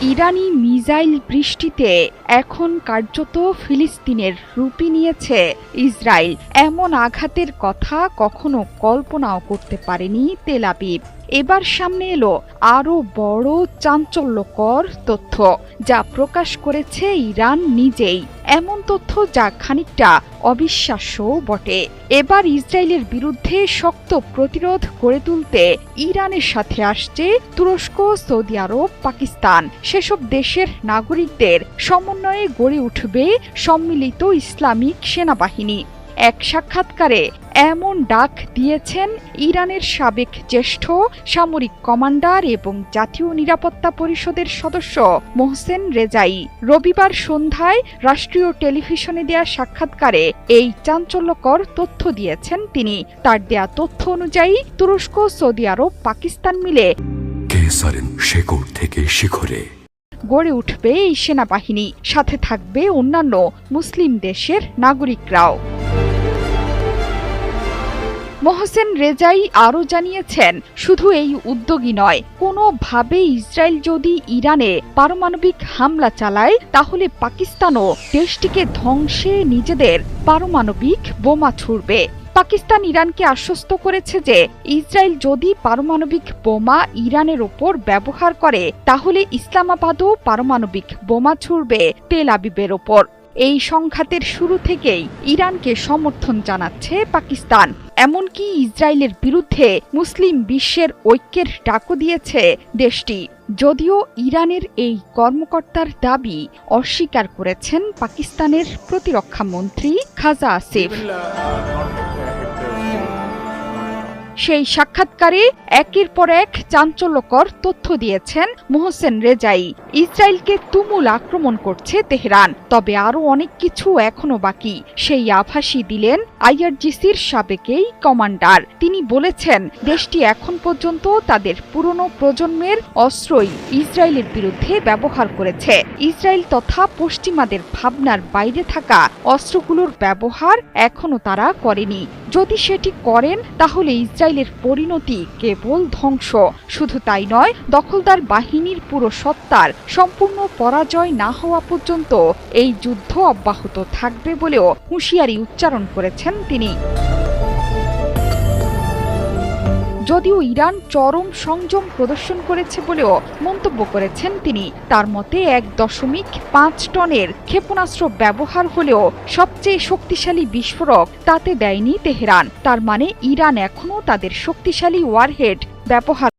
ইরানি missile বৃষ্টিতে এখন কার্যত ফিলিস্তিনের রূপই নিয়েছে ইসরায়েল। এমন আঘাতের কথা কখনো কল্পনাও করতে পারেনি তেল আবিব। এবার সামনে এলো আরও বড় চাঞ্চল্যকর তথ্য, যা প্রকাশ করেছে ইরান নিজেই। এমন তথ্য যা খানিকটা অবিশ্বাস্যও বটে। এবার ইসরায়েলের বিরুদ্ধে শক্ত প্রতিরোধ গড়ে তুলতে ইরানের সাথে আসছে তুরস্ক, সৌদি আরব, পাকিস্তান। সেসব দেশের নাগরিকদের সমন্বয়ে গড়ে উঠবে সম্মিলিত ইসলামিক সেনাবাহিনী। এক সাক্ষাৎকারে এমন ডাক দিয়েছেন ইরানের সাবেক জ্যেষ্ঠ সামরিক কমান্ডার এবং জাতীয় নিরাপত্তা পরিষদের সদস্য মোহসেন রেজাই। রবিবার সন্ধ্যায় রাষ্ট্রীয় টেলিভিশনে দেয়া সাক্ষাৎকারে এই চাঞ্চল্যকর তথ্য দিয়েছেন তিনি। তার দেয়া তথ্য অনুযায়ী তুরস্ক, সৌদি আরব, পাকিস্তান মিলে শেকড় থেকে শিখরে গড়ে উঠবে এই সেনাবাহিনী। সাথে থাকবে অন্যান্য মুসলিম দেশের নাগরিকরাও। মোহসেন রেজাই আরও জানিয়েছেন, শুধু এই উদ্যোগই নয়, কোনোভাবে ইসরায়েল যদি ইরানে পারমাণবিক হামলা চালায় তাহলে পাকিস্তানও দেশটিকে ধ্বংসে নিজেদের পারমাণবিক বোমা ছুড়বে। পাকিস্তান ইরানকে আশ্বস্ত করেছে যে ইসরায়েল যদি পারমাণবিক বোমা ইরানের ওপর ব্যবহার করে তাহলে ইসলামাবাদও পারমাণবিক বোমা ছুড়বে তেল আবিবের ওপর। এই সংঘাতের শুরু থেকেই ইরানকে সমর্থন জানাচ্ছে পাকিস্তান। এমনকি ইসরায়েলের বিরুদ্ধে মুসলিম বিশ্বের ঐক্যের ডাকও দিয়েছে দেশটি। যদিও ইরানের এই কর্মকর্তার দাবি অস্বীকার করেছেন পাকিস্তানের প্রতিরক্ষা মন্ত্রী খাজা আসিফ। সেই সাক্ষাৎকারে একের পর এক চাঞ্চল্যকর তথ্য দিয়েছেন মোহসেন রেজাই। ইসরায়েলকে তুমুল আক্রমণ করছে তেহরান, তবে আরও অনেক কিছু এখনো বাকি, সেই আভাসই দিলেন আইআরজিসির সাবেক এই কমান্ডার। তিনি বলেছেন, দেশটি এখন পর্যন্ত তাদের পুরনো প্রজন্মের অস্ত্রই ইসরায়েলের বিরুদ্ধে ব্যবহার করেছে। ইসরায়েল তথা পশ্চিমাদের ভাবনার বাইরে থাকা অস্ত্রগুলোর ব্যবহার এখনো তারা করেনি। যদি সেটি করেন তাহলে ইসরায়েলের পরিণতি কেবল ধ্বংস। শুধু তাই নয়, দখলদার বাহিনীর পুরো সত্তার সম্পূর্ণ পরাজয় না হওয়া পর্যন্ত এই যুদ্ধ অব্যাহত থাকবে বলেও হুঁশিয়ারি উচ্চারণ করেছেন তিনি। যদিও ইরান চরম সংযম প্রদর্শন করেছে বলেও মন্তব্য করেছেন তিনি। তার মতে 1.5 টনের ক্ষেপণাস্ত্র ব্যবহার হলেও সবচেয়ে শক্তিশালী বিস্ফোরক তাতে দেয়নি তেহরান। তার মানে ইরান এখনও তাদের শক্তিশালী ওয়ারহেড ব্যবহার